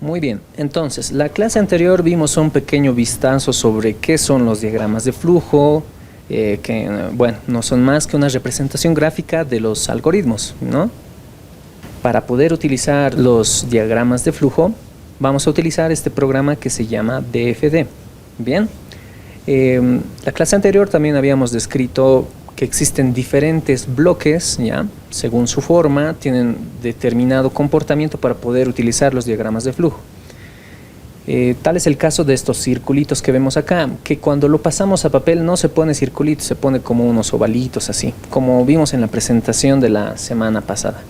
Muy bien, entonces, la clase anterior vimos un pequeño vistazo sobre qué son los diagramas de flujo, bueno, no son más que una representación gráfica de los algoritmos, ¿no? Para poder utilizar los diagramas de flujo, vamos a utilizar este programa que se llama DFD. Bien, la clase anterior también habíamos descrito que existen diferentes bloques, ¿ya? Según su forma, tienen determinado comportamiento para poder utilizar los diagramas de flujo. Tal es el caso de estos circulitos que vemos acá, que cuando lo pasamos a papel no se pone circulito, se pone como unos ovalitos así, como vimos en la presentación de la semana pasada.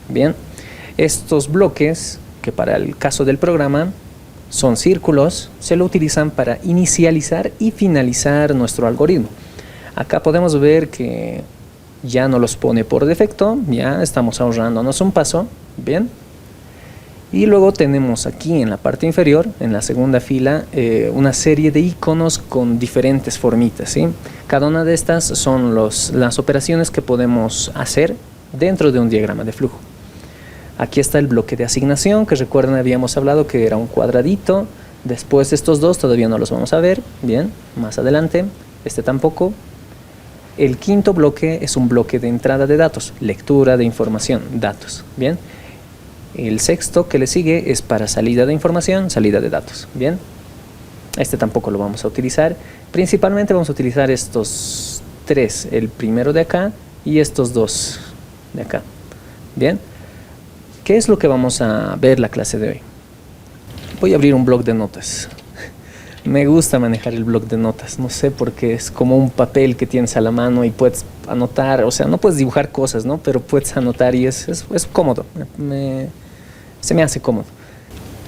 Bien, estos bloques, que para el caso del programa son círculos, se lo utilizan para inicializar y finalizar nuestro algoritmo. Acá podemos ver que ya no los pone por defecto, ya estamos ahorrándonos un paso, bien. Y luego tenemos aquí en la parte inferior, en la segunda fila, una serie de iconos con diferentes formitas, ¿sí? Cada una de estas son las operaciones que podemos hacer dentro de un diagrama de flujo. Aquí está el bloque de asignación, que recuerden habíamos hablado que era un cuadradito. Después estos dos todavía no los vamos a ver, bien, más adelante, este tampoco. El quinto bloque es un bloque de entrada de datos, lectura de información, datos, bien. El sexto que le sigue es para salida de información, salida de datos, bien. Este tampoco lo vamos a utilizar. Principalmente vamos a utilizar estos tres, el primero de acá y estos dos de acá, bien. ¿Qué es lo que vamos a ver la clase de hoy? Voy a abrir un bloc de notas. Me gusta manejar el bloc de notas, no sé por qué, es como un papel que tienes a la mano y puedes anotar, o sea, no puedes dibujar cosas, ¿no? Pero puedes anotar y es cómodo, se me hace cómodo.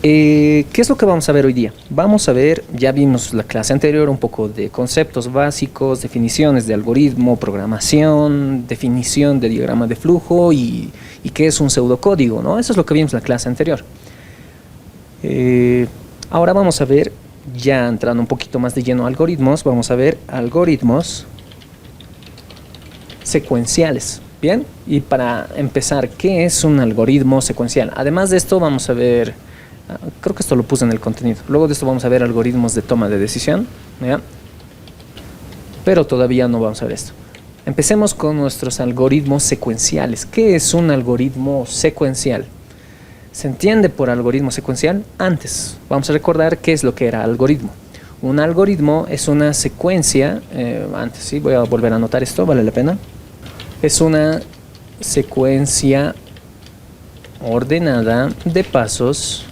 ¿Qué es lo que vamos a ver hoy día? Vamos a ver, ya vimos la clase anterior, un poco de conceptos básicos, definiciones de algoritmo, programación, definición de diagrama de flujo y qué es un pseudocódigo, ¿no? Eso es lo que vimos en la clase anterior. Ahora vamos a ver, ya entrando un poquito más de lleno a algoritmos, vamos a ver algoritmos secuenciales, ¿bien? Y para empezar, ¿qué es un algoritmo secuencial? Además de esto vamos a ver, creo que esto lo puse en el contenido, luego de esto vamos a ver algoritmos de toma de decisión, ¿ya? Pero todavía no vamos a ver esto. Empecemos con nuestros algoritmos secuenciales. ¿Qué es un algoritmo secuencial? ¿Se entiende por algoritmo secuencial? Antes, vamos a recordar qué es lo que era algoritmo. Un algoritmo es una secuencia, antes sí, voy a volver a anotar esto, vale la pena. Es una secuencia ordenada de pasos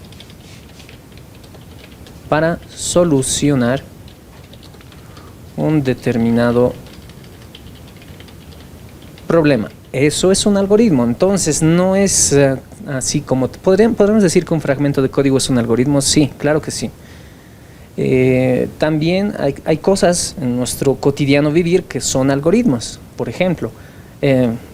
para solucionar un determinado problema. Eso es un algoritmo, entonces no es así como... ¿Podemos decir que un fragmento de código es un algoritmo? Sí, claro que sí. También hay cosas en nuestro cotidiano vivir que son algoritmos. Por ejemplo,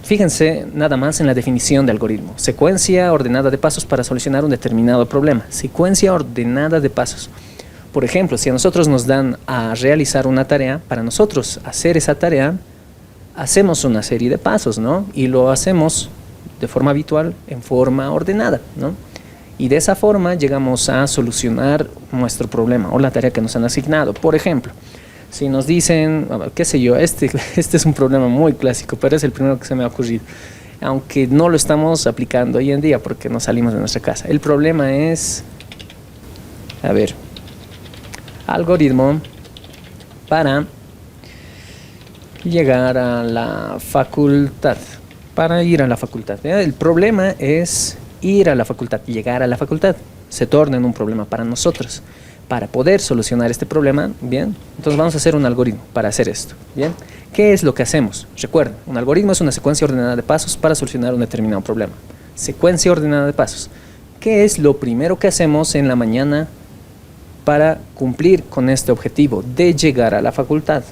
fíjense nada más en la definición de algoritmo. Secuencia ordenada de pasos para solucionar un determinado problema. Secuencia ordenada de pasos. Por ejemplo, si a nosotros nos dan a realizar una tarea, para nosotros hacer esa tarea, hacemos una serie de pasos, ¿no? Y lo hacemos de forma habitual, en forma ordenada, ¿no? Y de esa forma llegamos a solucionar nuestro problema o la tarea que nos han asignado. Por ejemplo, si nos dicen, qué sé yo, este es un problema muy clásico, pero es el primero que se me ha ocurrido, aunque no lo estamos aplicando hoy en día porque no salimos de nuestra casa. El problema es, a ver, algoritmo para llegar a la facultad, para ir a la facultad. El problema es ir a la facultad, llegar a la facultad. Se torna en un problema para nosotros. Para poder solucionar este problema, bien, entonces vamos a hacer un algoritmo para hacer esto, bien. ¿Qué es lo que hacemos? Recuerden, un algoritmo es una secuencia ordenada de pasos para solucionar un determinado problema. Secuencia ordenada de pasos. ¿Qué es lo primero que hacemos en la mañana para cumplir con este objetivo de llegar a la facultad?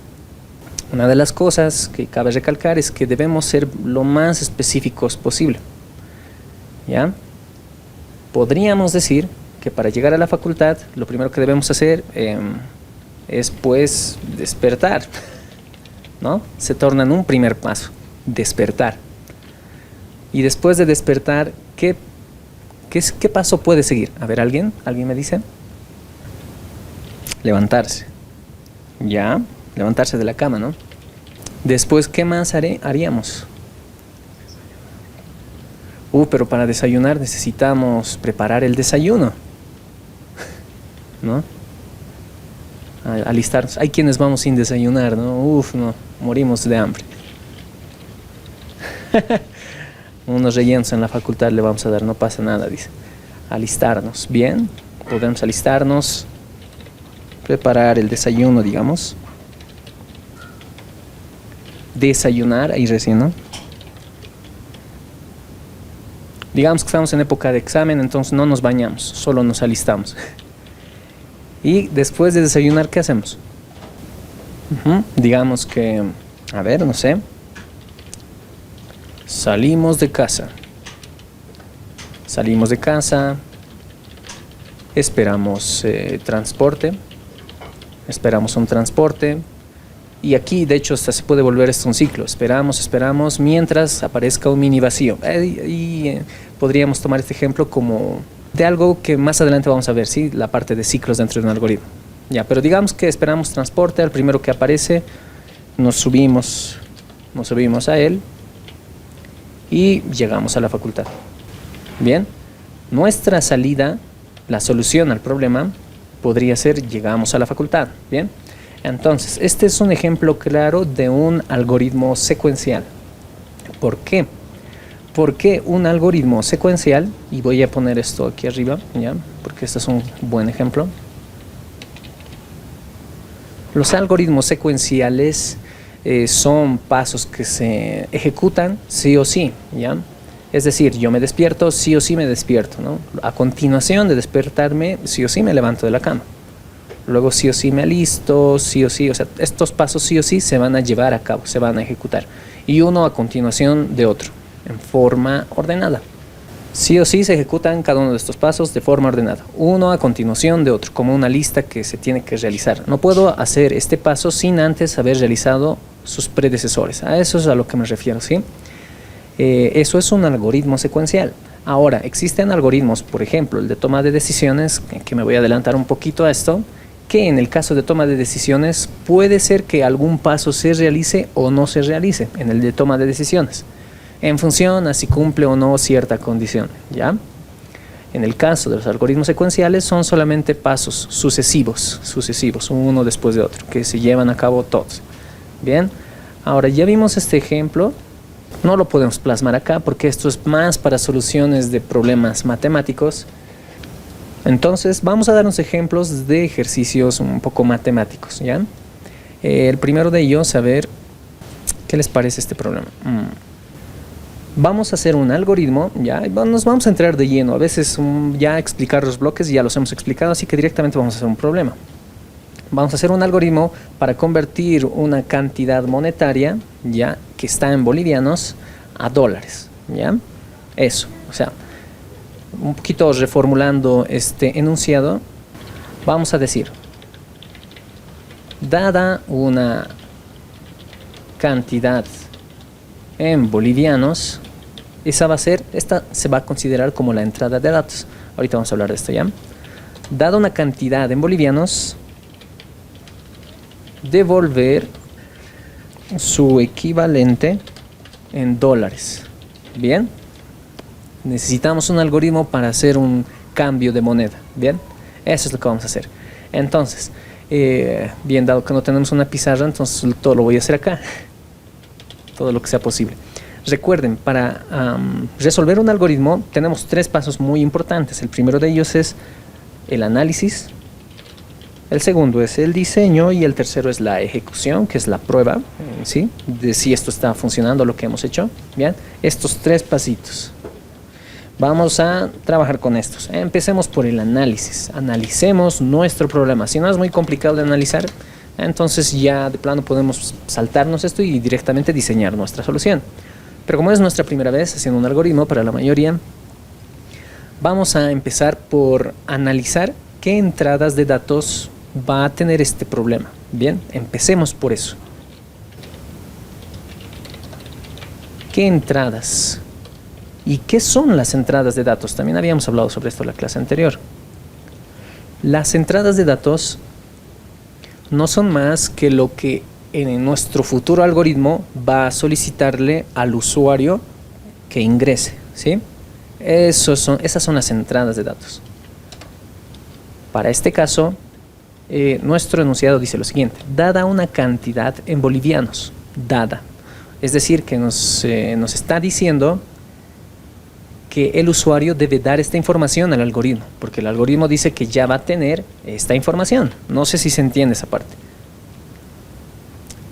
Una de las cosas que cabe recalcar es que debemos ser lo más específicos posible, ¿ya? Podríamos decir que para llegar a la facultad lo primero que debemos hacer es pues despertar, ¿no? Se torna en un primer paso, despertar. Y después de despertar, ¿qué ¿Qué paso puede seguir? A ver, ¿alguien me dice? Levantarse. Ya, levantarse de la cama, ¿no? Después, ¿qué más haríamos? Pero para desayunar necesitamos preparar el desayuno, ¿no? Alistarnos. Hay quienes vamos sin desayunar, ¿no? No, morimos de hambre. Unos rellenos en la facultad le vamos a dar, no pasa nada, dice. Alistarnos, bien, podemos alistarnos, preparar el desayuno, digamos. Desayunar, ahí recién, ¿no? Digamos que estamos en época de examen, entonces no nos bañamos, solo nos alistamos. Y después de desayunar, ¿qué hacemos? Digamos que, a ver, no sé. Salimos de casa. Esperamos transporte. Esperamos un transporte. Y aquí, de hecho, hasta se puede volver esto un ciclo. Esperamos mientras aparezca un mini vacío. Podríamos tomar este ejemplo como de algo que más adelante vamos a ver, ¿sí? La parte de ciclos dentro de un algoritmo. Ya, pero digamos que esperamos transporte, al primero que aparece, nos subimos a él y llegamos a la facultad. Bien, nuestra salida, la solución al problema, podría ser llegamos a la facultad. Bien. Entonces, este es un ejemplo claro de un algoritmo secuencial. ¿Por qué? Porque un algoritmo secuencial, y voy a poner esto aquí arriba, ¿ya? Porque este es un buen ejemplo. Los algoritmos secuenciales son pasos que se ejecutan sí o sí, ¿ya? Es decir, yo me despierto, sí o sí me despierto, ¿no? A continuación de despertarme, sí o sí me levanto de la cama. Luego sí o sí me alisto, sí o sí, o sea, estos pasos sí o sí se van a llevar a cabo, se van a ejecutar. Y uno a continuación de otro, en forma ordenada. Sí o sí se ejecutan cada uno de estos pasos de forma ordenada. Uno a continuación de otro, como una lista que se tiene que realizar. No puedo hacer este paso sin antes haber realizado sus predecesores. A eso es a lo que me refiero, ¿sí? Eso es un algoritmo secuencial. Ahora, existen algoritmos, por ejemplo, el de toma de decisiones, que me voy a adelantar un poquito a esto, que en el caso de toma de decisiones puede ser que algún paso se realice o no se realice en el de toma de decisiones, en función a si cumple o no cierta condición, ¿ya? En el caso de los algoritmos secuenciales son solamente pasos sucesivos, uno después de otro, que se llevan a cabo todos. Bien, ahora ya vimos este ejemplo, no lo podemos plasmar acá porque esto es más para soluciones de problemas matemáticos. Entonces vamos a dar unos ejemplos de ejercicios un poco matemáticos, ¿ya? El primero de ellos, a ver, ¿qué les parece este problema? Vamos a hacer un algoritmo, ya, nos vamos a entrar de lleno. A veces ya explicar los bloques ya los hemos explicado, así que directamente vamos a hacer un problema. Vamos a hacer un algoritmo para convertir una cantidad monetaria, ya, que está en bolivianos, a dólares, ¿ya? Eso, o sea, un poquito reformulando este enunciado, vamos a decir, dada una cantidad en bolivianos, esta se va a considerar como la entrada de datos. Ahorita vamos a hablar de esto, ¿ya? Dada una cantidad en bolivianos, devolver su equivalente en dólares. Bien, necesitamos un algoritmo para hacer un cambio de moneda. Bien, eso es lo que vamos a hacer. Entonces, bien, dado que no tenemos una pizarra, entonces todo lo voy a hacer acá, todo lo que sea posible. Recuerden, para resolver un algoritmo tenemos tres pasos muy importantes. El primero de ellos es el análisis, el segundo es el diseño y el tercero es la ejecución, que es la prueba, ¿sí? De si esto está funcionando, lo que hemos hecho. Bien, estos tres pasitos. Vamos a trabajar con estos. Empecemos por el análisis. Analicemos nuestro problema. Si no es muy complicado de analizar, entonces ya de plano podemos saltarnos esto y directamente diseñar nuestra solución. Pero como es nuestra primera vez haciendo un algoritmo para la mayoría, vamos a empezar por analizar qué entradas de datos va a tener este problema. Bien, empecemos por eso. ¿Qué entradas ¿Y qué son las entradas de datos? También habíamos hablado sobre esto en la clase anterior. Las entradas de datos no son más que lo que en nuestro futuro algoritmo va a solicitarle al usuario que ingrese, ¿sí? Esas son las entradas de datos. Para este caso, nuestro enunciado dice lo siguiente: dada una cantidad en bolivianos, dada. Es decir, que nos está diciendo que el usuario debe dar esta información al algoritmo, porque el algoritmo dice que ya va a tener esta información. No sé si se entiende esa parte.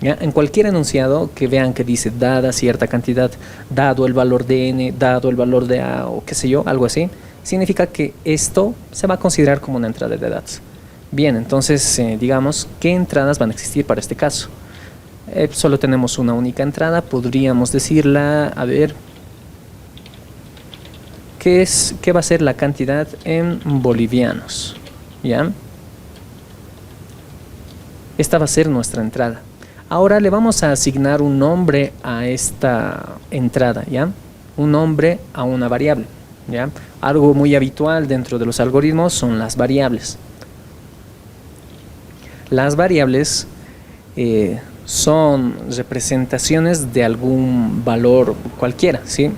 ¿Ya? En cualquier enunciado que vean que dice dada cierta cantidad, dado el valor de n, dado el valor de a, o qué sé yo, algo así, significa que esto se va a considerar como una entrada de datos. Bien, entonces digamos, ¿qué entradas van a existir para este caso? Solo tenemos una única entrada, podríamos decirla, a ver, ¿qué va a ser la cantidad en bolivianos? ¿Ya? Esta va a ser nuestra entrada. Ahora le vamos a asignar un nombre a esta entrada, ¿ya? Un nombre a una variable, ¿ya? Algo muy habitual dentro de los algoritmos son las variables. Las variables son representaciones de algún valor cualquiera, ¿sí?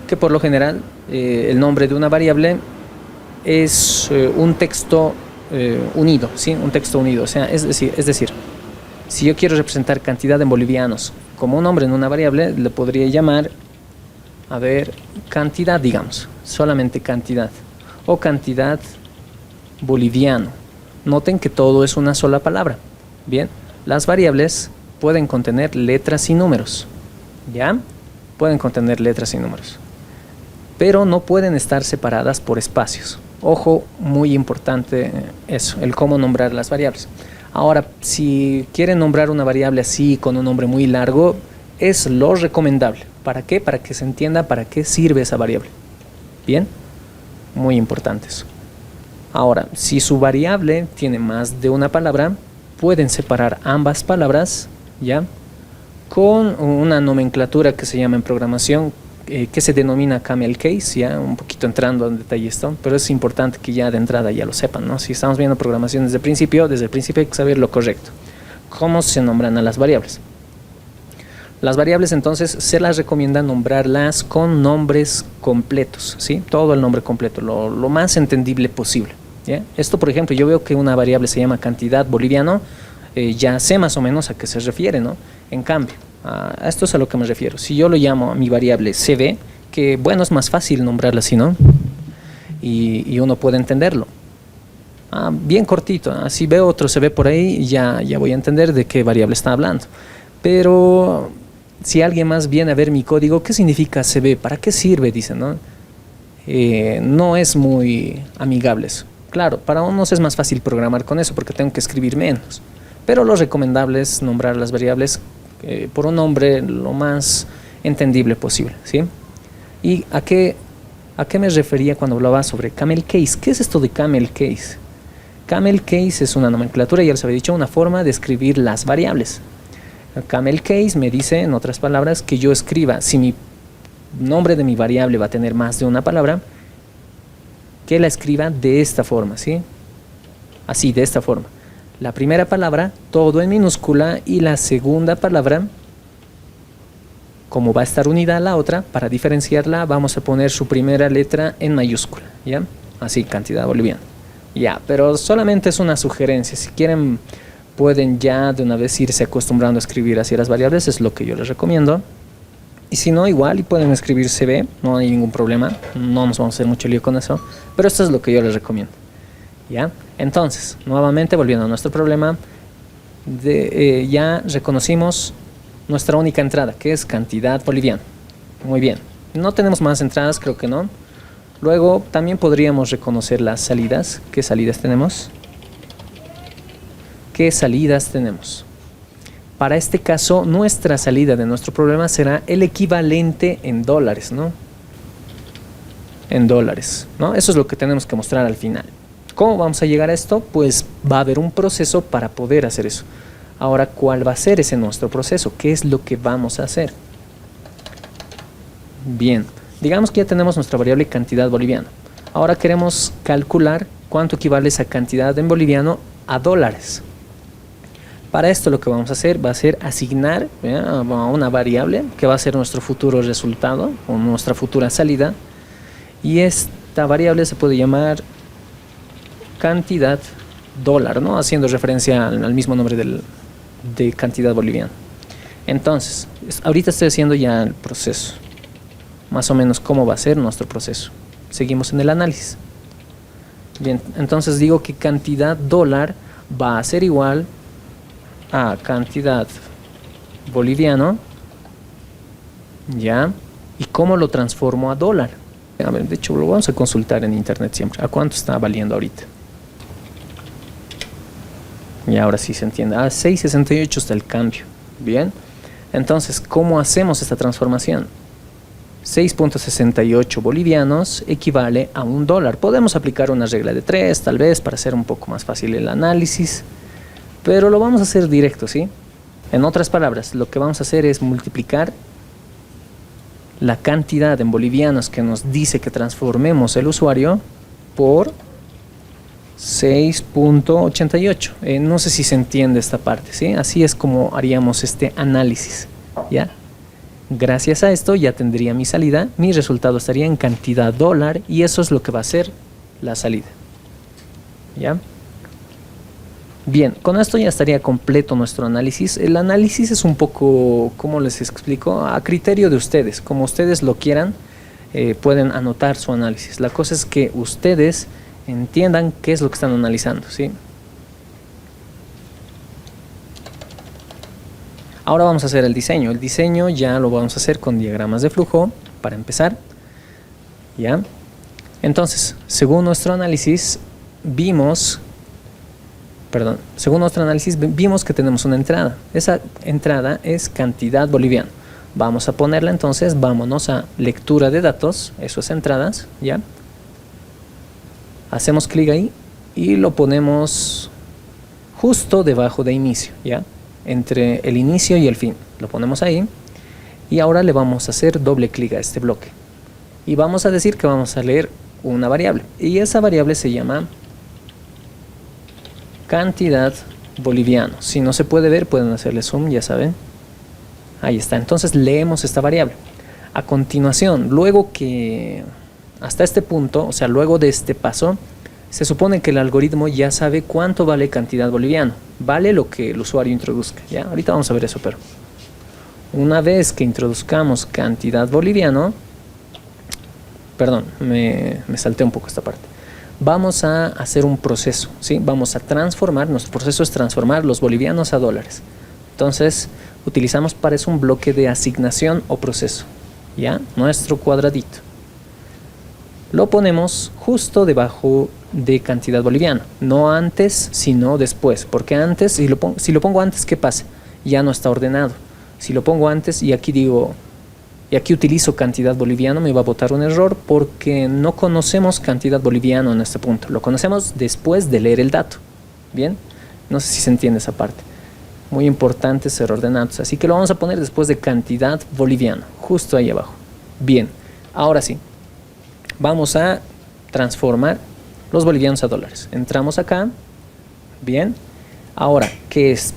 Que por lo general el nombre de una variable es un texto unido, ¿sí? Un texto unido, o sea, es decir, si yo quiero representar cantidad en bolivianos como un nombre en una variable, le podría llamar, a ver, cantidad, digamos, solamente cantidad, o cantidad boliviano. Noten que todo es una sola palabra. Bien, las variables pueden contener letras y números, ¿ya? Pueden contener letras y números, pero no pueden estar separadas por espacios. Ojo, muy importante eso, el cómo nombrar las variables. Ahora, si quieren nombrar una variable así, con un nombre muy largo, es lo recomendable. ¿Para qué? Para que se entienda para qué sirve esa variable. Bien, muy importante eso. Ahora, si su variable tiene más de una palabra, pueden separar ambas palabras, ¿ya? Con una nomenclatura que se llama en programación, que se denomina camel case, ya un poquito entrando en detalle esto, pero es importante que ya de entrada ya lo sepan, ¿no? Si estamos viendo programación desde el principio hay que saber lo correcto. ¿Cómo se nombran a las variables? Las variables entonces se las recomienda nombrarlas con nombres completos, ¿sí? Todo el nombre completo, lo más entendible posible, ¿ya? Esto, por ejemplo, yo veo que una variable se llama cantidad boliviano, ya sé más o menos a qué se refiere, ¿no? En cambio, a esto es a lo que me refiero. Si yo lo llamo a mi variable CB, que bueno, es más fácil nombrarla así, ¿no? Y uno puede entenderlo. Bien cortito, si veo otro CB por ahí, ya voy a entender de qué variable está hablando. Pero si alguien más viene a ver mi código, ¿qué significa CB? ¿Para qué sirve? Dicen, ¿no? No es muy amigable eso. Claro, para unos es más fácil programar con eso porque tengo que escribir menos. Pero lo recomendable es nombrar las variables por un nombre lo más entendible posible, ¿sí? ¿Y a qué me refería cuando hablaba sobre camel case? ¿Qué es esto de camel case? Camel case es una nomenclatura, ya les había dicho, una forma de escribir las variables. Camel case me dice, en otras palabras, que yo escriba, si mi nombre de mi variable va a tener más de una palabra, que la escriba de esta forma, ¿sí? Así, de esta forma. La primera palabra, todo en minúscula, y la segunda palabra, como va a estar unida a la otra, para diferenciarla vamos a poner su primera letra en mayúscula, ¿ya? Así, cantidad boliviana. Ya, pero solamente es una sugerencia. Si quieren, pueden ya de una vez irse acostumbrando a escribir así las variables, es lo que yo les recomiendo. Y si no, igual, y pueden escribir CB, no hay ningún problema, no nos vamos a hacer mucho lío con eso, pero esto es lo que yo les recomiendo. ¿Ya? Entonces, nuevamente volviendo a nuestro problema, ya reconocimos nuestra única entrada, que es cantidad boliviana. Muy bien, no tenemos más entradas, creo que no. Luego también podríamos reconocer las salidas. ¿Qué salidas tenemos? ¿Qué salidas tenemos? Para este caso, nuestra salida de nuestro problema será el equivalente en dólares, ¿no? En dólares, ¿no? Eso es lo que tenemos que mostrar al final. ¿Cómo vamos a llegar a esto? Pues va a haber un proceso para poder hacer eso. Ahora, ¿cuál va a ser ese nuestro proceso? ¿Qué es lo que vamos a hacer? Bien, Digamos que ya tenemos nuestra variable cantidad boliviana. Ahora queremos calcular cuánto equivale esa cantidad en boliviano a dólares. Para esto lo que vamos a hacer va a ser asignar a una variable que va a ser nuestro futuro resultado o nuestra futura salida, y esta variable se puede llamar cantidad dólar, ¿no? Haciendo referencia al mismo nombre de cantidad boliviana. Entonces, ahorita estoy haciendo ya el proceso, más o menos cómo va a ser nuestro proceso. Seguimos en el análisis. Bien, entonces digo que cantidad dólar va a ser igual a cantidad boliviano, ya. ¿Y cómo lo transformo a dólar? A ver, de hecho lo vamos a consultar en internet siempre. ¿A cuánto está valiendo ahorita? Y ahora sí se entiende. A 6.68 está el cambio. Bien. Entonces, ¿cómo hacemos esta transformación? 6.68 bolivianos equivale a $1. Podemos aplicar una regla de 3, tal vez, para hacer un poco más fácil el análisis, pero lo vamos a hacer directo, ¿sí? En otras palabras, lo que vamos a hacer es multiplicar la cantidad en bolivianos que nos dice que transformemos el usuario por 6.88. No sé si se entiende esta parte, ¿sí? Así es como haríamos este análisis, ¿ya? Gracias a esto ya tendría mi salida, mi resultado estaría en cantidad dólar, y eso es lo que va a ser la salida, ¿ya? Bien, con esto ya estaría completo nuestro análisis. El análisis es un poco, ¿cómo les explico? A criterio de ustedes, como ustedes lo quieran, pueden anotar su análisis. La cosa es que ustedes entiendan qué es lo que están analizando, ¿sí? Ahora vamos a hacer el diseño. El diseño ya lo vamos a hacer con diagramas de flujo para empezar, ¿ya? Entonces, según nuestro análisis vimos que tenemos una entrada. Esa entrada es cantidad boliviana. Vamos a ponerla entonces, vámonos a lectura de datos, eso es entradas, ¿ya? Hacemos clic ahí y lo ponemos justo debajo de inicio, ¿ya? Entre el inicio y el fin, lo ponemos ahí, y ahora le vamos a hacer doble clic a este bloque y vamos a decir que vamos a leer una variable, y esa variable se llama cantidad boliviano. Si no se puede ver, pueden hacerle zoom, ya saben, ahí está. Entonces leemos esta variable. A continuación, luego que hasta este punto, o sea, luego de este paso, se supone que el algoritmo ya sabe cuánto vale cantidad boliviano. Vale lo que el usuario introduzca, ¿ya? Ahorita vamos a ver eso, pero una vez que introduzcamos cantidad boliviano, perdón, me salté un poco esta parte. Vamos a hacer un proceso, ¿sí? Vamos a transformar, nuestro proceso es transformar los bolivianos a dólares. Entonces, utilizamos para eso un bloque de asignación o proceso, ¿ya? Nuestro cuadradito. Lo ponemos justo debajo de cantidad boliviana, no antes, sino después, porque antes, si lo pongo antes, ¿qué pasa? Ya no está ordenado. Si lo pongo antes y aquí digo, y aquí utilizo cantidad boliviano, me va a botar un error porque no conocemos cantidad boliviano en este punto, lo conocemos después de leer el dato. Bien, no sé si se entiende esa parte. Muy importante ser ordenados, así que lo vamos a poner después de cantidad boliviano, justo ahí abajo. Bien, ahora sí, vamos a transformar los bolivianos a dólares. Entramos acá, bien. Ahora, ¿qué es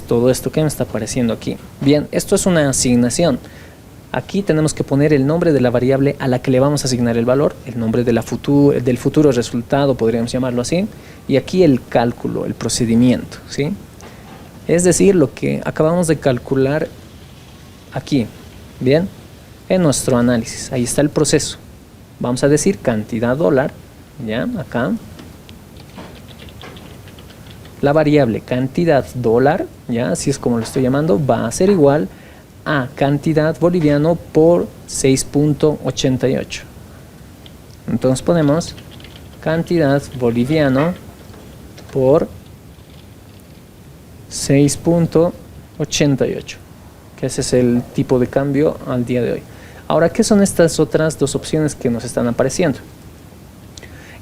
todo esto? ¿Qué me está apareciendo aquí? Bien, esto es una asignación. Aquí tenemos que poner el nombre de la variable a la que le vamos a asignar el valor, el nombre de del futuro resultado, podríamos llamarlo así, y aquí el cálculo, el procedimiento, ¿sí? Es decir, lo que acabamos de calcular aquí, bien, en nuestro análisis. Ahí está el proceso. Vamos a decir cantidad dólar, ya, acá. La variable cantidad dólar, ya, así es como lo estoy llamando, va a ser igual a cantidad boliviano por 6.88. Entonces ponemos cantidad boliviano por 6.88, que ese es el tipo de cambio al día de hoy. Ahora, ¿qué son estas otras dos opciones que nos están apareciendo?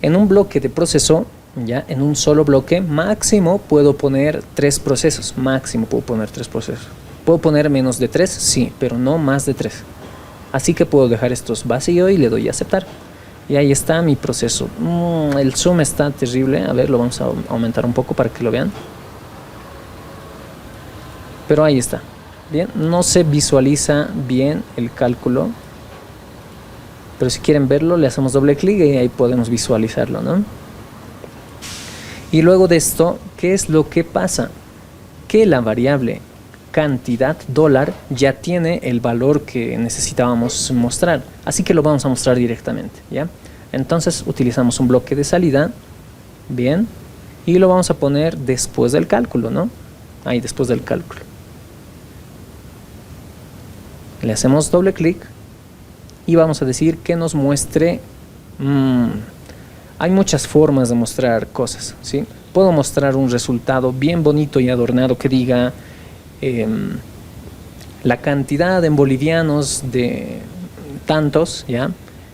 En un bloque de proceso, ya en un solo bloque, máximo puedo poner 3 procesos. Máximo puedo poner 3 procesos. ¿Puedo poner menos de 3? Sí, pero no más de 3. Así que puedo dejar estos vacío y le doy a aceptar. Y ahí está mi proceso. El zoom está terrible. A ver, lo vamos a aumentar un poco para que lo vean. Pero ahí está. Bien, no se visualiza bien el cálculo. Pero si quieren verlo, le hacemos doble clic y ahí podemos visualizarlo, ¿no? Y luego de esto, ¿qué es lo que pasa? Que la variable cantidad dólar ya tiene el valor que necesitábamos mostrar, así que lo vamos a mostrar directamente, ¿ya? Entonces utilizamos un bloque de salida, bien, y lo vamos a poner después del cálculo, ¿no? Ahí, después del cálculo. Le hacemos doble clic y vamos a decir que nos muestre. Hay muchas formas de mostrar cosas, ¿sí? Puedo mostrar un resultado bien bonito y adornado que diga la cantidad en bolivianos de tantos, ¿ya?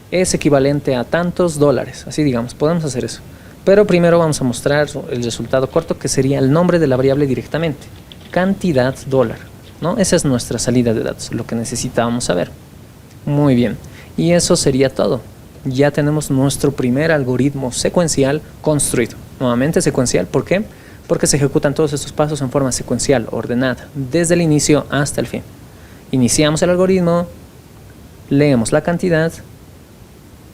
Es equivalente a tantos dólares, así digamos, podemos hacer eso. Pero primero vamos a mostrar el resultado corto, que sería el nombre de la variable directamente, cantidad dólar, ¿no? Esa es nuestra salida de datos, lo que necesitábamos saber. Muy bien, y eso sería todo. Ya tenemos nuestro primer algoritmo secuencial construido. Nuevamente secuencial, ¿por qué? Porque se ejecutan todos estos pasos en forma secuencial, ordenada, desde el inicio hasta el fin. Iniciamos el algoritmo, leemos la cantidad,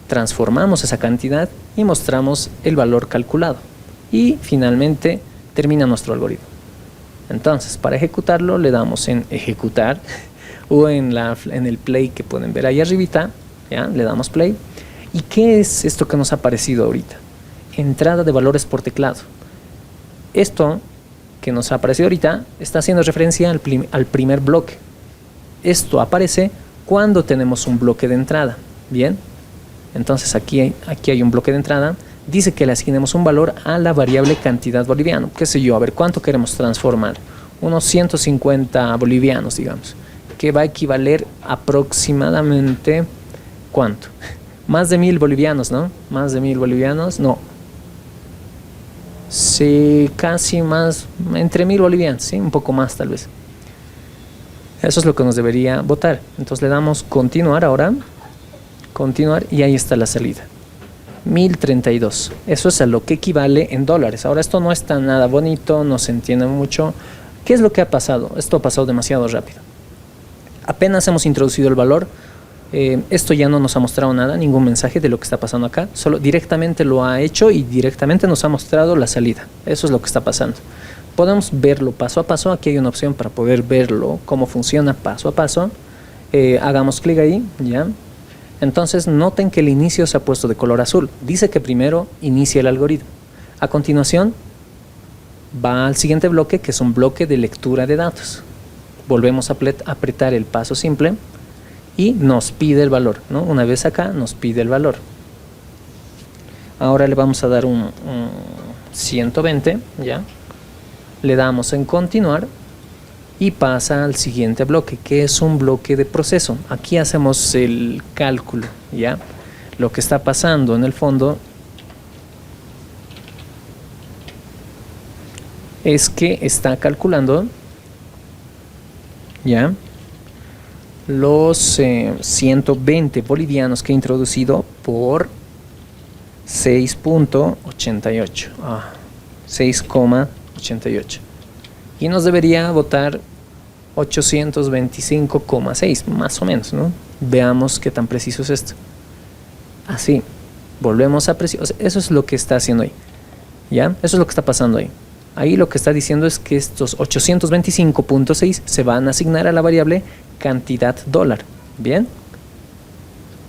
transformamos esa cantidad y mostramos el valor calculado. Y finalmente termina nuestro algoritmo. Entonces, para ejecutarlo le damos en ejecutar o en el play que pueden ver ahí arribita, ¿ya? Le damos play. ¿Y qué es esto que nos ha aparecido ahorita? Entrada de valores por teclado. Esto que nos ha aparecido ahorita está haciendo referencia al primer bloque. Esto aparece cuando tenemos un bloque de entrada. Bien, entonces aquí hay un bloque de entrada. Dice que le asignemos un valor a la variable cantidad boliviano. ¿Qué sé yo? A ver, ¿cuánto queremos transformar? Unos 150 bolivianos, digamos. Que va a equivaler aproximadamente, ¿cuánto? Más de 1000 bolivianos, ¿no? Más de 1000 bolivianos, no. Sí, casi más, entre 1000 bolivianos, ¿sí? Un poco más tal vez. Eso es lo que nos debería votar. Entonces le damos continuar ahora. Continuar y ahí está la salida. 1032. Eso es a lo que equivale en dólares. Ahora esto no está nada bonito, no se entiende mucho. ¿Qué es lo que ha pasado? Esto ha pasado demasiado rápido. Apenas hemos introducido el valor. Esto ya no nos ha mostrado nada, ningún mensaje de lo que está pasando acá, solo directamente lo ha hecho y directamente nos ha mostrado la salida. Eso es lo que está pasando. Podemos verlo paso a paso. Aquí hay una opción para poder verlo, cómo funciona paso a paso. Hagamos clic ahí, ¿ya? Entonces noten que el inicio se ha puesto de color azul. Dice que primero inicia el algoritmo. A continuación va al siguiente bloque, que es un bloque de lectura de datos. Volvemos a apretar el paso simple y nos pide el valor, ¿no? Una vez acá nos pide el valor. Ahora le vamos a dar un 120, ¿ya? Le damos en continuar y pasa al siguiente bloque, que es un bloque de proceso. Aquí hacemos el cálculo, ¿ya? Lo que está pasando en el fondo es que está calculando, ¿ya?, los 120 bolivianos que he introducido por 6.88, 6,88, y nos debería votar 825,6 más o menos, ¿no? Veamos qué tan preciso es esto. Así, volvemos a preciso. Eso es lo que está haciendo ahí, ¿ya? Eso es lo que está pasando ahí. Ahí lo que está diciendo es que estos 825.6 se van a asignar a la variable cantidad dólar. Bien,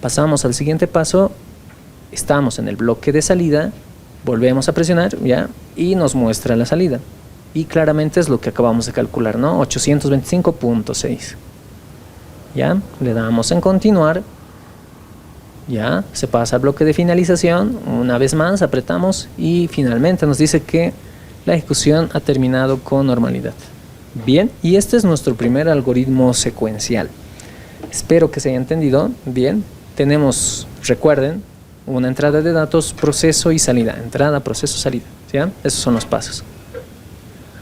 pasamos al siguiente paso. Estamos en el bloque de salida, volvemos a presionar, ¿ya? Y nos muestra la salida. Y claramente es lo que acabamos de calcular, ¿no? 825.6. ¿Ya? Le damos en continuar. Ya, se pasa al bloque de finalización. Una vez más apretamos y finalmente nos dice que la ejecución ha terminado con normalidad. Bien, y este es nuestro primer algoritmo secuencial. Espero que se haya entendido. Bien, tenemos, recuerden, una entrada de datos, proceso y salida. Entrada, proceso, salida. ¿Ya? Esos son los pasos.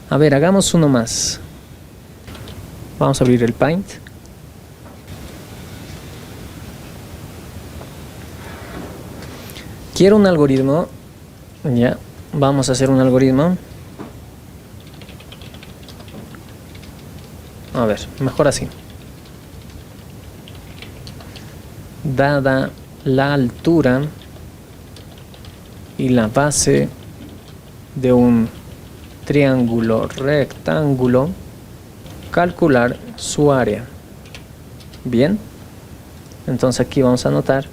A ver, hagamos uno más. Vamos a abrir el Paint. Quiero un algoritmo. Ya, vamos a hacer un algoritmo. A ver, mejor así. Dada la altura y la base de un triángulo rectángulo, calcular su área. Bien, entonces aquí vamos a anotar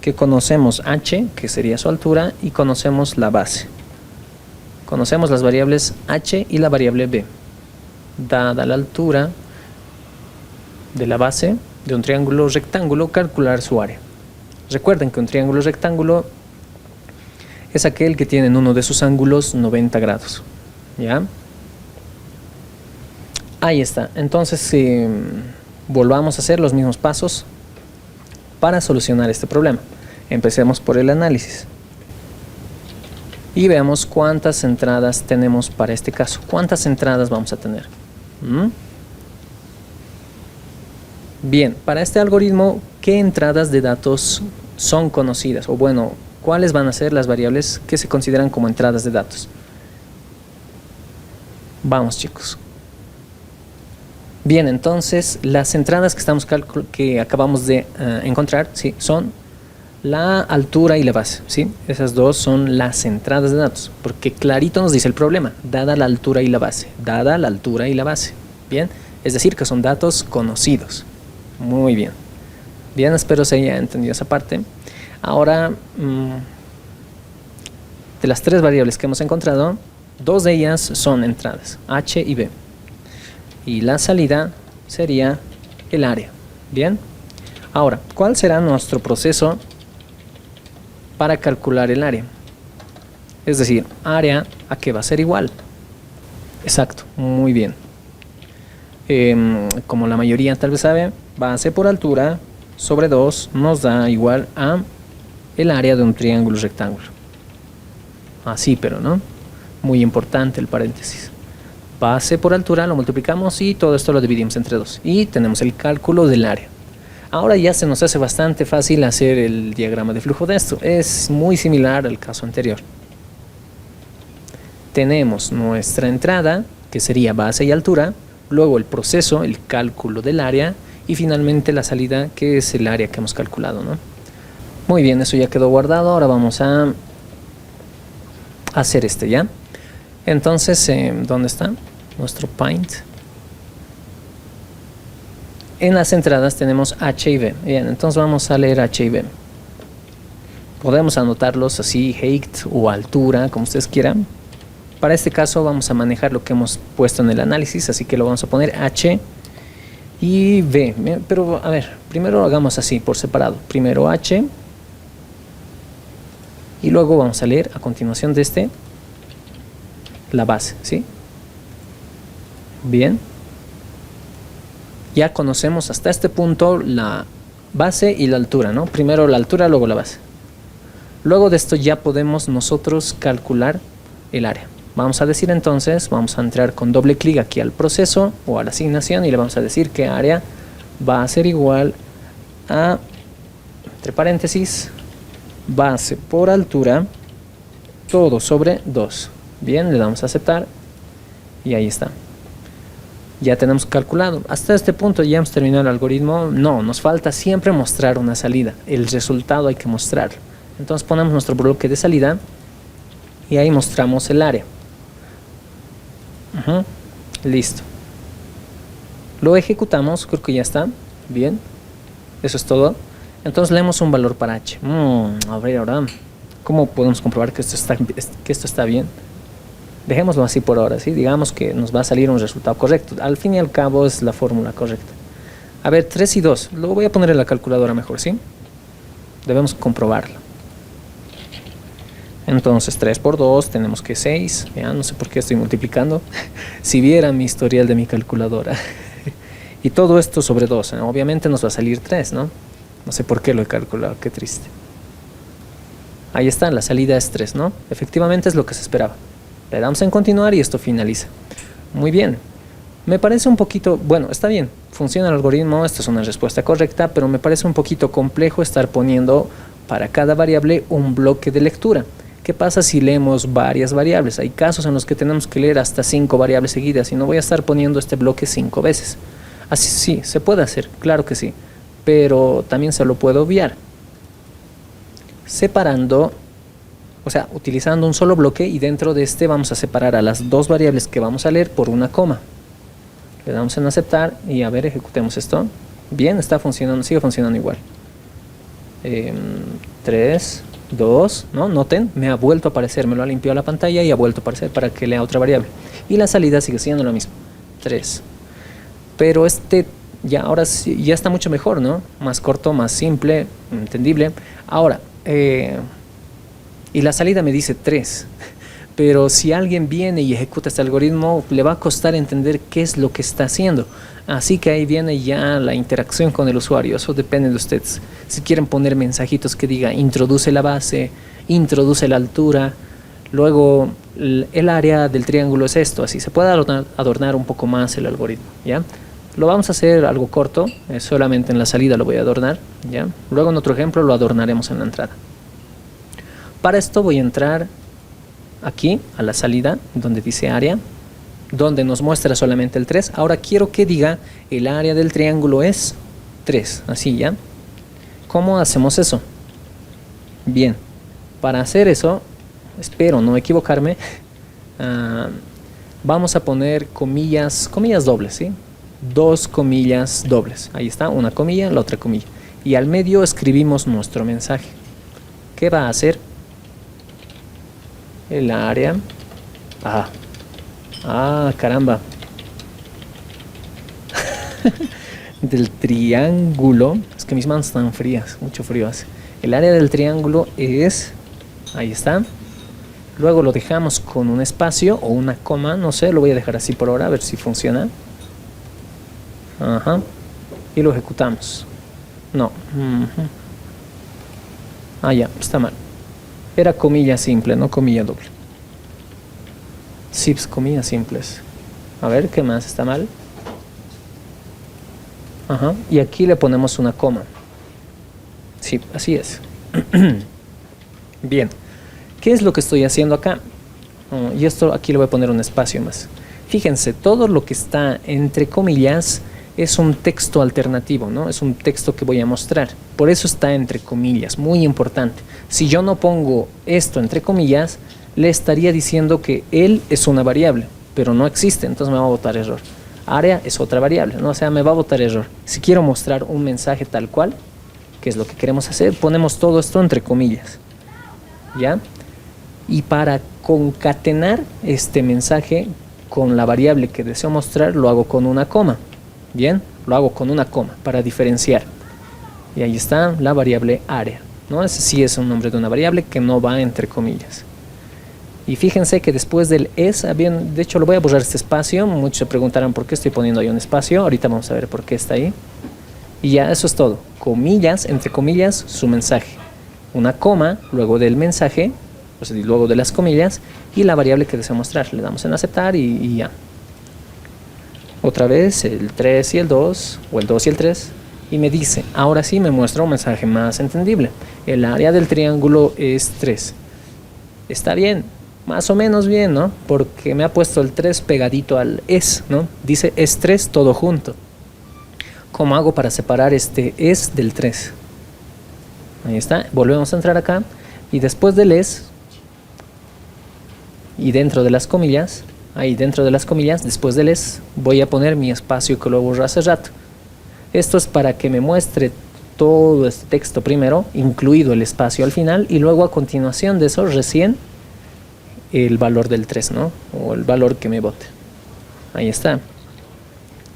que conocemos h, que sería su altura, y conocemos la base. Conocemos las variables h y la variable b. Dada la altura de la base de un triángulo rectángulo, calcular su área. Recuerden que un triángulo rectángulo es aquel que tiene en uno de sus ángulos 90 grados. ¿Ya? Ahí está. Entonces, volvamos a hacer los mismos pasos para solucionar este problema. Empecemos por el análisis. Y veamos cuántas entradas tenemos para este caso. ¿Cuántas entradas vamos a tener? Bien, para este algoritmo, ¿qué entradas de datos son conocidas? O bueno, ¿cuáles van a ser las variables que se consideran como entradas de datos? Vamos, chicos. Bien, entonces las entradas que acabamos de encontrar, ¿sí?, son la altura y la base, ¿sí? Esas dos son las entradas de datos, porque clarito nos dice el problema, dada la altura y la base, dada la altura y la base. Bien, es decir, que son datos conocidos. Muy bien. Bien, espero se haya entendido esa parte. Ahora, de las tres variables que hemos encontrado, dos de ellas son entradas, h y b. Y la salida sería el área. Bien. Ahora, ¿cuál será nuestro proceso para calcular el área? Es decir, área a qué va a ser igual. Exacto, muy bien. Como la mayoría tal vez sabe, base por altura sobre 2 nos da igual a el área de un triángulo rectángulo. Así, pero no. Muy importante el paréntesis. Base por altura lo multiplicamos y todo esto lo dividimos entre 2. Y tenemos el cálculo del área. Ahora ya se nos hace bastante fácil hacer el diagrama de flujo de esto. Es muy similar al caso anterior. Tenemos nuestra entrada, que sería base y altura, luego el proceso, el cálculo del área, y finalmente la salida, que es el área que hemos calculado, ¿no? Muy bien, eso ya quedó guardado. Ahora vamos a hacer ¿ya? Entonces, ¿dónde está nuestro Paint? En las entradas tenemos h y b. Bien, entonces vamos a leer h y b. Podemos anotarlos así, height o altura, como ustedes quieran. Para este caso vamos a manejar lo que hemos puesto en el análisis, así que lo vamos a poner h y b. Pero a ver, primero lo hagamos así, por separado. Primero h y luego vamos a leer a continuación de la base, ¿sí? Bien. Ya conocemos hasta este punto la base y la altura, ¿no? Primero la altura, luego la base. Luego de esto ya podemos nosotros calcular el área. Vamos a decir entonces, vamos a entrar con doble clic aquí al proceso o a la asignación y le vamos a decir que área va a ser igual a, entre paréntesis, base por altura, todo sobre 2. Bien, le damos a aceptar y ahí está. Ya tenemos calculado. Hasta este punto ya hemos terminado el algoritmo. No, nos falta siempre mostrar una salida. El resultado hay que mostrarlo. Entonces ponemos nuestro bloque de salida y ahí mostramos el área. Listo. Lo ejecutamos, creo que ya está. Bien. Eso es todo. Entonces leemos un valor para h. A ver ahora, ¿cómo podemos comprobar que esto está bien? Dejémoslo así por ahora, ¿sí? Digamos que nos va a salir un resultado correcto. Al fin y al cabo es la fórmula correcta. A ver, 3 y 2. Lo voy a poner en la calculadora mejor, ¿sí? Debemos comprobarlo. Entonces 3 por 2 tenemos que 6. Ya no sé por qué estoy multiplicando. Si viera mi historial de mi calculadora. Y todo esto sobre 2. Obviamente nos va a salir 3, ¿no? No sé por qué lo he calculado, qué triste. Ahí está, la salida es 3, ¿no? Efectivamente es lo que se esperaba. Le damos en continuar y esto finaliza. Muy bien. Me parece un poquito, bueno, está bien, funciona el algoritmo, esta es una respuesta correcta, pero me parece un poquito complejo estar poniendo para cada variable un bloque de lectura. ¿Qué pasa si leemos varias variables? Hay casos en los que tenemos que leer hasta 5 variables seguidas y no voy a estar poniendo este bloque 5 veces. Así sí, se puede hacer, claro que sí, pero también se lo puedo obviar. Separando, o sea, utilizando un solo bloque, y dentro de este vamos a separar a las dos variables que vamos a leer por una coma. Le damos en aceptar y a ver, ejecutemos esto. Bien, está funcionando, sigue funcionando igual. 3, 2, ¿no? Noten, me ha vuelto a aparecer, me lo ha limpiado la pantalla y ha vuelto a aparecer para que lea otra variable. Y la salida sigue siendo lo mismo, 3. Pero este ya ahora sí, ya está mucho mejor, ¿no? Más corto, más simple, entendible. Ahora, y la salida me dice 3. Pero si alguien viene y ejecuta este algoritmo, le va a costar entender qué es lo que está haciendo. Así que ahí viene ya la interacción con el usuario. Eso depende de ustedes. Si quieren poner mensajitos que diga introduce la base, introduce la altura, luego el área del triángulo es esto, así se puede adornar un poco más el algoritmo, ¿ya? Lo vamos a hacer algo corto, solamente en la salida lo voy a adornar, ¿ya? Luego en otro ejemplo lo adornaremos en la entrada. Para esto voy a entrar aquí a la salida donde dice área, donde nos muestra solamente el 3. Ahora quiero que diga el área del triángulo es 3, así, ¿ya? ¿Cómo hacemos eso? Bien, para hacer eso, espero no equivocarme, vamos a poner comillas dobles, ¿sí? 2 comillas dobles, ahí está, una comilla, la otra comilla, y al medio escribimos nuestro mensaje. ¿Qué va a hacer? El área, caramba, del triángulo, es que mis manos están frías, mucho frío hace. El área del triángulo es, ahí está, luego lo dejamos con un espacio o una coma, no sé, lo voy a dejar así por ahora, a ver si funciona. Ajá, y lo ejecutamos. No, ya, está mal. Era comilla simple, no comilla doble. Sí, comillas simples. A ver, ¿qué más está mal? Ajá, y aquí le ponemos una coma. Sí, así es. Bien, ¿qué es lo que estoy haciendo acá? Y esto aquí le voy a poner un espacio más. Fíjense, todo lo que está entre comillas es un texto alternativo, ¿no? Es un texto que voy a mostrar. Por eso está entre comillas, muy importante. Si yo no pongo esto entre comillas, le estaría diciendo que él es una variable, pero no existe, entonces me va a botar error. Área es otra variable, ¿no? O sea, me va a botar error. Si quiero mostrar un mensaje tal cual, que es lo que queremos hacer, ponemos todo esto entre comillas, ¿ya? Y para concatenar este mensaje con la variable que deseo mostrar, lo hago con una coma. Bien, lo hago con una coma para diferenciar. Y ahí está la variable área, ¿no? Ese sí es un nombre de una variable que no va entre comillas. Y fíjense que después del es, bien, de hecho lo voy a borrar este espacio. Muchos se preguntarán por qué estoy poniendo ahí un espacio. Ahorita vamos a ver por qué está ahí. Y ya, eso es todo. Comillas, entre comillas, su mensaje. Una coma, luego del mensaje, o sea, luego de las comillas, y la variable que deseo mostrar. Le damos en aceptar y ya. Otra vez el 3 y el 2, o el 2 y el 3, y me dice, ahora sí me muestra un mensaje más entendible. El área del triángulo es 3. Está bien, más o menos bien, ¿no? Porque me ha puesto el 3 pegadito al es, ¿no? Dice es 3 todo junto. ¿Cómo hago para separar este es del 3? Ahí está, volvemos a entrar acá, y después del es, y dentro de las comillas, ahí dentro de las comillas, después del es, voy a poner mi espacio que lo borré hace rato. Esto es para que me muestre todo este texto primero, incluido el espacio al final, y luego a continuación de eso, recién, el valor del 3, ¿no? O el valor que me bote. Ahí está.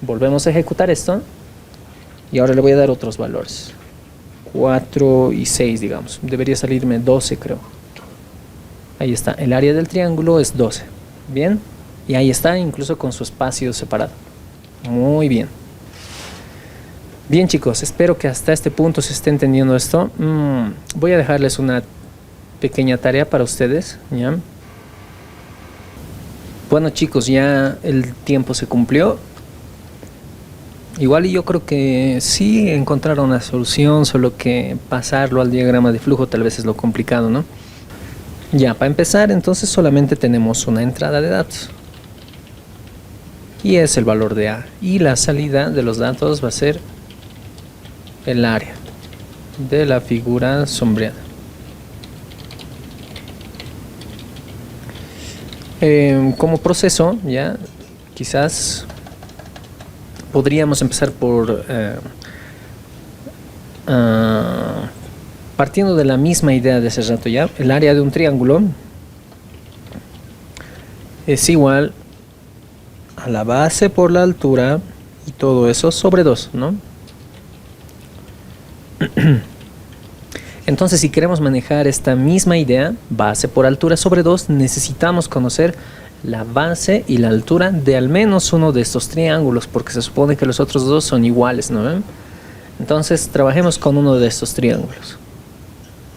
Volvemos a ejecutar esto, y ahora le voy a dar otros valores. 4 y 6, digamos. Debería salirme 12, creo. Ahí está. El área del triángulo es 12. Bien. Y ahí está, incluso con su espacio separado. Muy bien. Bien, chicos, espero que hasta este punto se esté entendiendo esto. Voy a dejarles una pequeña tarea para ustedes, ¿ya? Bueno, chicos, ya el tiempo se cumplió. Igual y yo creo que sí encontraron una solución, solo que pasarlo al diagrama de flujo tal vez es lo complicado, ¿no? Ya, para empezar, entonces solamente tenemos una entrada de datos. Y es el valor de A. Y la salida de los datos va a ser el área de la figura sombreada. Como proceso, ya, quizás podríamos empezar por partiendo de la misma idea de hace rato ya. El área de un triángulo es igual a la base por la altura y todo eso sobre 2, ¿no? Entonces, si queremos manejar esta misma idea, base por altura sobre 2, necesitamos conocer la base y la altura de al menos uno de estos triángulos, porque se supone que los otros dos son iguales, ¿no? Entonces, trabajemos con uno de estos triángulos,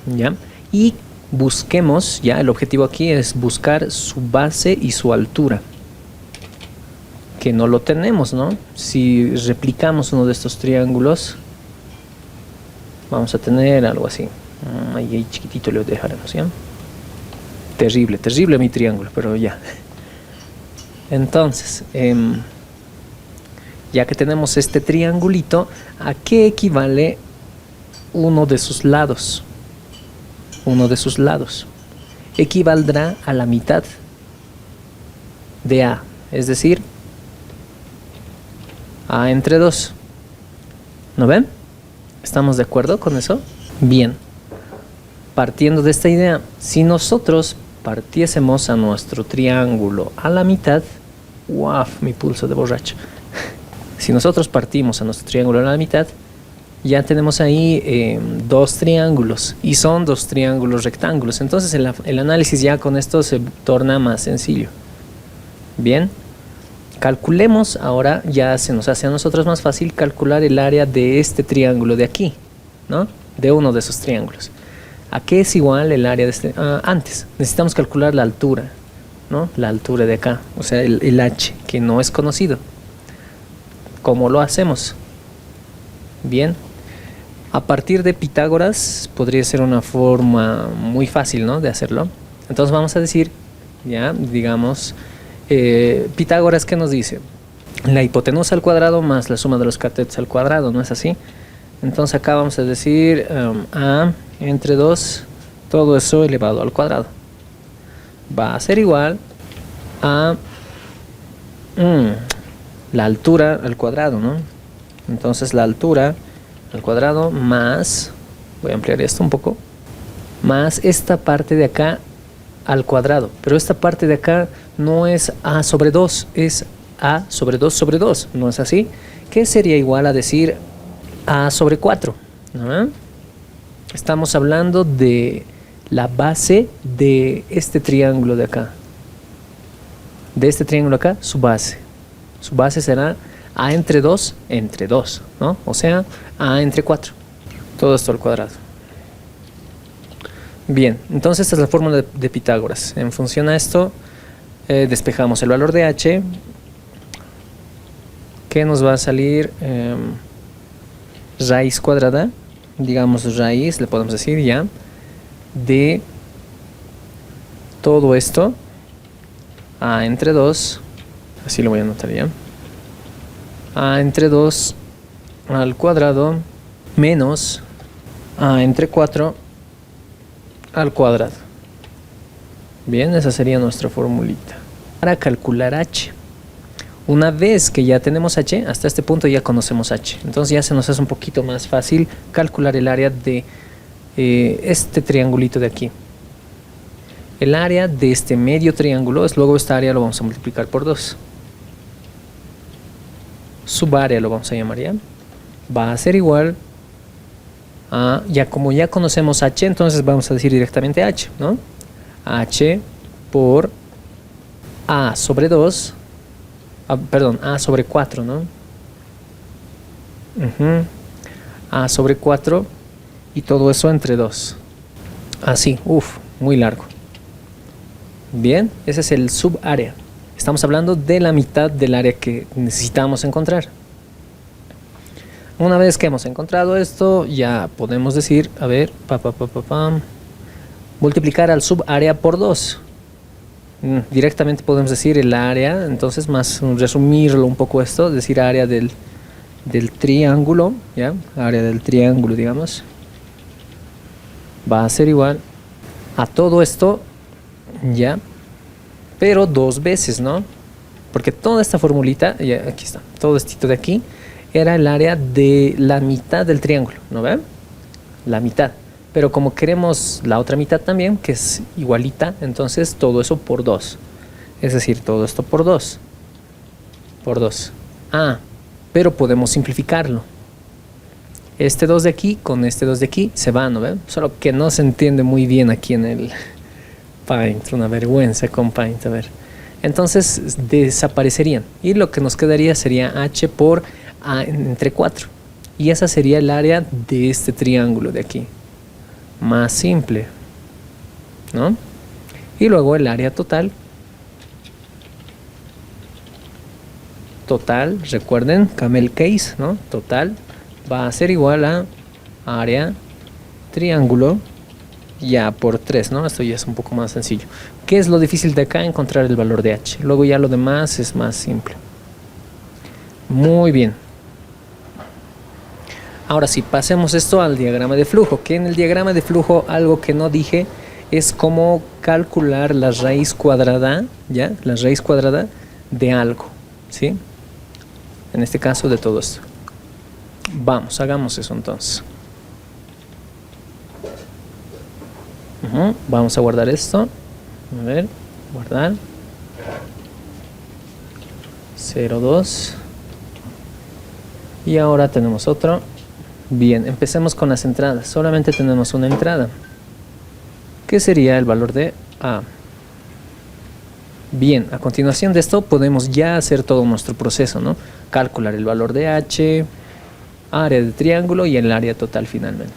¿ya? Y busquemos, ya, el objetivo aquí es buscar su base y su altura, que no lo tenemos, ¿no? Si replicamos uno de estos triángulos, vamos a tener algo así. Ahí chiquitito lo dejaremos, ¿ya? Terrible, terrible mi triángulo, pero ya. Entonces, ya que tenemos este triangulito, ¿a qué equivale uno de sus lados? Uno de sus lados equivaldrá a la mitad de A, es decir, A entre 2. ¿No ven? ¿Estamos de acuerdo con eso? Bien. Partiendo de esta idea, si nosotros partiésemos a nuestro triángulo a la mitad, ¡wow! Mi pulso de borracho. Si nosotros partimos a nuestro triángulo a la mitad, ya tenemos ahí dos triángulos, y son dos triángulos rectángulos. Entonces el análisis ya con esto se torna más sencillo. Bien. Calculemos ahora, ya se nos hace a nosotros más fácil calcular el área de este triángulo de aquí, ¿no? De uno de esos triángulos. ¿A qué es igual el área de este? Antes, necesitamos calcular la altura, ¿no? La altura de acá, o sea, el h, que no es conocido. ¿Cómo lo hacemos? Bien, a partir de Pitágoras podría ser una forma muy fácil, ¿no? De hacerlo. Entonces vamos a decir, ya, digamos, Pitágoras, ¿qué nos dice? La hipotenusa al cuadrado más la suma de los catetos al cuadrado, ¿no es así? Entonces acá vamos a decir A entre 2, todo eso elevado al cuadrado. Va a ser igual a la altura al cuadrado, ¿no? Entonces la altura al cuadrado más, voy a ampliar esto un poco, más esta parte de acá al cuadrado. Pero esta parte de acá no es A sobre 2, es A sobre 2 sobre 2, ¿no es así? Que sería igual a decir A sobre 4, ¿no? Estamos hablando de la base de este triángulo de acá. De este triángulo acá, su base. Su base será A entre 2, ¿no? O sea, A entre 4. Todo esto al cuadrado. Bien, entonces esta es la fórmula de Pitágoras. En función a esto, despejamos el valor de h, que nos va a salir raíz cuadrada, digamos raíz, le podemos decir ya, de todo esto, A entre 2, así lo voy a anotar ya, A entre 2 al cuadrado, menos A entre 4 al cuadrado. Bien, esa sería nuestra formulita para calcular h. Una vez que ya tenemos h, hasta este punto ya conocemos h, entonces ya se nos hace un poquito más fácil calcular el área de este triangulito de aquí. El área de este medio triángulo es, luego esta área lo vamos a multiplicar por 2. Subárea lo vamos a llamar ya. Va a ser igual a, ya como ya conocemos h, entonces vamos a decir directamente h, ¿no? H por A sobre 2, perdón, A sobre 4, ¿no? A sobre 4 y todo eso entre 2. Así, muy largo. Bien, ese es el subárea. Estamos hablando de la mitad del área que necesitamos encontrar. Una vez que hemos encontrado esto, ya podemos decir, a ver, multiplicar al subárea por 2. Directamente podemos decir el área, entonces más resumirlo un poco esto, decir área del triángulo, ¿ya? Área del triángulo, digamos, va a ser igual a todo esto, ¿ya? Pero 2 veces, ¿no? Porque toda esta formulita, ya aquí está, todo esto de aquí, era el área de la mitad del triángulo, ¿no ven? La mitad. Pero como queremos la otra mitad también, que es igualita, entonces todo eso por 2. Es decir, todo esto por 2. Por 2. Ah, pero podemos simplificarlo. Este 2 de aquí con este 2 de aquí se va, ¿no ven? Solo que no se entiende muy bien aquí en el Paint. Una vergüenza con Paint, a ver. Entonces desaparecerían. Y lo que nos quedaría sería h por a entre 4. Y esa sería el área de este triángulo de aquí. Más simple, ¿no? Y luego el área total. Total, recuerden, camel case, ¿no? Total va a ser igual a área triángulo ya por 3, ¿no? Esto ya es un poco más sencillo. ¿Qué es lo difícil de acá? Encontrar el valor de h. Luego ya lo demás es más simple. Muy bien. Ahora sí, pasemos esto al diagrama de flujo, que en el diagrama de flujo algo que no dije es cómo calcular la raíz cuadrada, ¿ya? La raíz cuadrada de algo, ¿sí? En este caso de todo esto. Vamos, hagamos eso entonces. Vamos a guardar esto. A ver, guardar. 0,2. Y ahora tenemos otro. Bien, empecemos con las entradas. Solamente tenemos una entrada, que sería el valor de A. Bien, a continuación de esto podemos ya hacer todo nuestro proceso, ¿no? Calcular el valor de H, área de triángulo y el área total finalmente.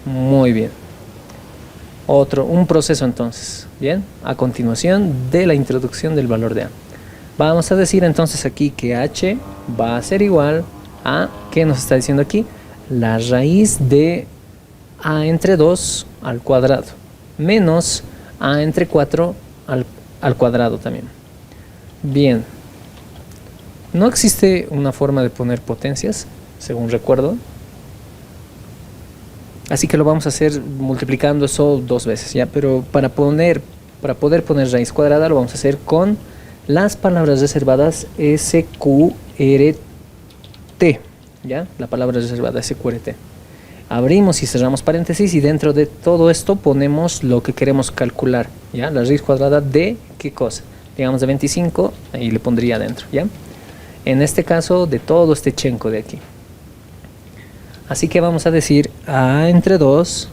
Muy bien. Un proceso entonces. Bien, a continuación de la introducción del valor de A. Vamos a decir entonces aquí que H va a ser igual a, ¿qué nos está diciendo aquí? La raíz de a entre 2 al cuadrado menos a entre 4 al cuadrado también. Bien, no existe una forma de poner potencias, según recuerdo, así que lo vamos a hacer multiplicando eso 2 veces, ¿ya? Pero para poder poner raíz cuadrada lo vamos a hacer con las palabras reservadas SQRT. ¿Ya? La palabra reservada SQRT. Abrimos y cerramos paréntesis y dentro de todo esto ponemos lo que queremos calcular, ¿ya? La raíz cuadrada de ¿qué cosa? Digamos de 25, ahí le pondría adentro, ¿ya? En este caso de todo este chenco de aquí. Así que vamos a decir a entre 2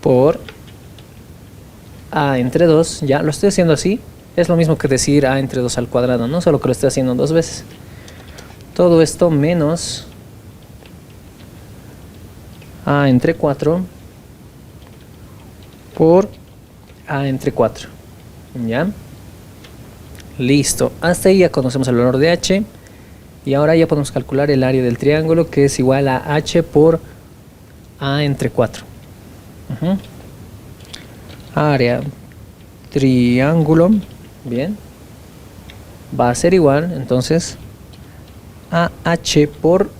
por a entre 2, ya lo estoy haciendo así, es lo mismo que decir a entre 2 al cuadrado, ¿no? Solo que lo estoy haciendo 2 veces. Todo esto menos a entre 4 por a entre 4. ¿Ya? Listo. Hasta ahí ya conocemos el valor de h. Y ahora ya podemos calcular el área del triángulo, que es igual a h por a entre 4. Área triángulo. Bien. Va a ser igual, entonces, a h por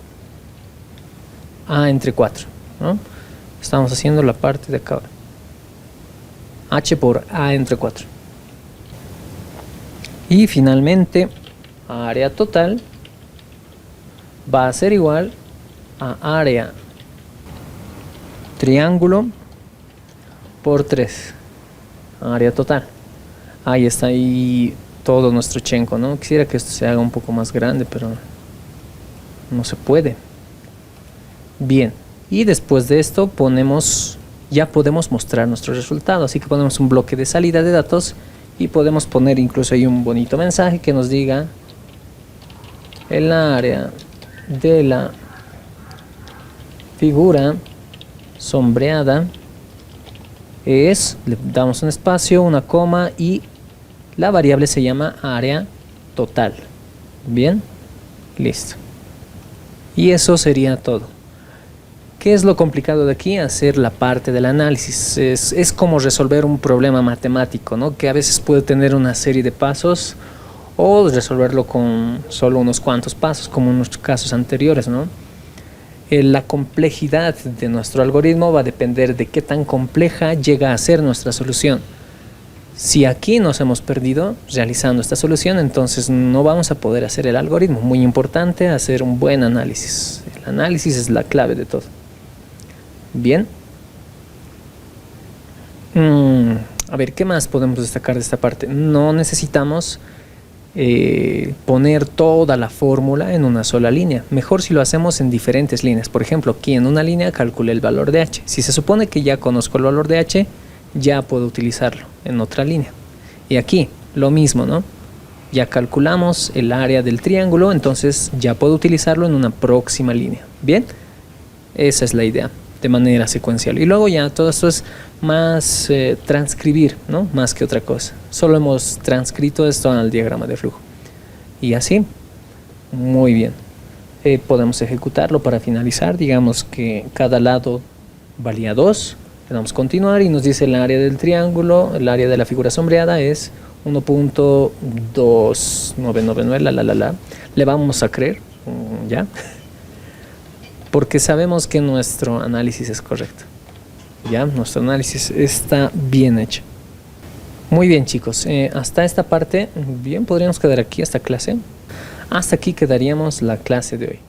a entre 4, ¿no? Estamos haciendo la parte de acá. H por a entre 4. Y finalmente, área total va a ser igual a área triángulo por 3. Área total. Ahí está ahí todo nuestro chenco, ¿no? Quisiera que esto se haga un poco más grande, pero no se puede. Bien, y después de esto ya podemos mostrar nuestro resultado. Así que ponemos un bloque de salida de datos y podemos poner incluso ahí un bonito mensaje que nos diga el área de la figura sombreada es, le damos un espacio, una coma y la variable se llama área total. Bien, listo. Y eso sería todo. ¿Qué es lo complicado de aquí? Hacer la parte del análisis. Es como resolver un problema matemático, ¿no? Que a veces puede tener una serie de pasos o resolverlo con solo unos cuantos pasos, como en nuestros casos anteriores, ¿no? La complejidad de nuestro algoritmo va a depender de qué tan compleja llega a ser nuestra solución. Si aquí nos hemos perdido realizando esta solución, entonces no vamos a poder hacer el algoritmo. Muy importante hacer un buen análisis. El análisis es la clave de todo. Bien. A ver, ¿qué más podemos destacar de esta parte? No necesitamos poner toda la fórmula en una sola línea. Mejor si lo hacemos en diferentes líneas. Por ejemplo, aquí en una línea calculé el valor de h. Si se supone que ya conozco el valor de h, ya puedo utilizarlo en otra línea. Y aquí lo mismo, ¿no? Ya calculamos el área del triángulo, entonces ya puedo utilizarlo en una próxima línea. Bien, esa es la idea, de manera secuencial. Y luego ya todo esto es más transcribir, ¿no? Más que otra cosa. Solo hemos transcrito esto al diagrama de flujo. Y así, muy bien. Podemos ejecutarlo para finalizar. Digamos que cada lado valía 2. Le damos continuar y nos dice el área del triángulo, el área de la figura sombreada es 1.2999, Le vamos a creer, ¿ya? Porque sabemos que nuestro análisis es correcto. Ya, nuestro análisis está bien hecho. Muy bien, chicos, hasta esta parte, bien, podríamos quedar aquí esta clase. Hasta aquí quedaríamos la clase de hoy.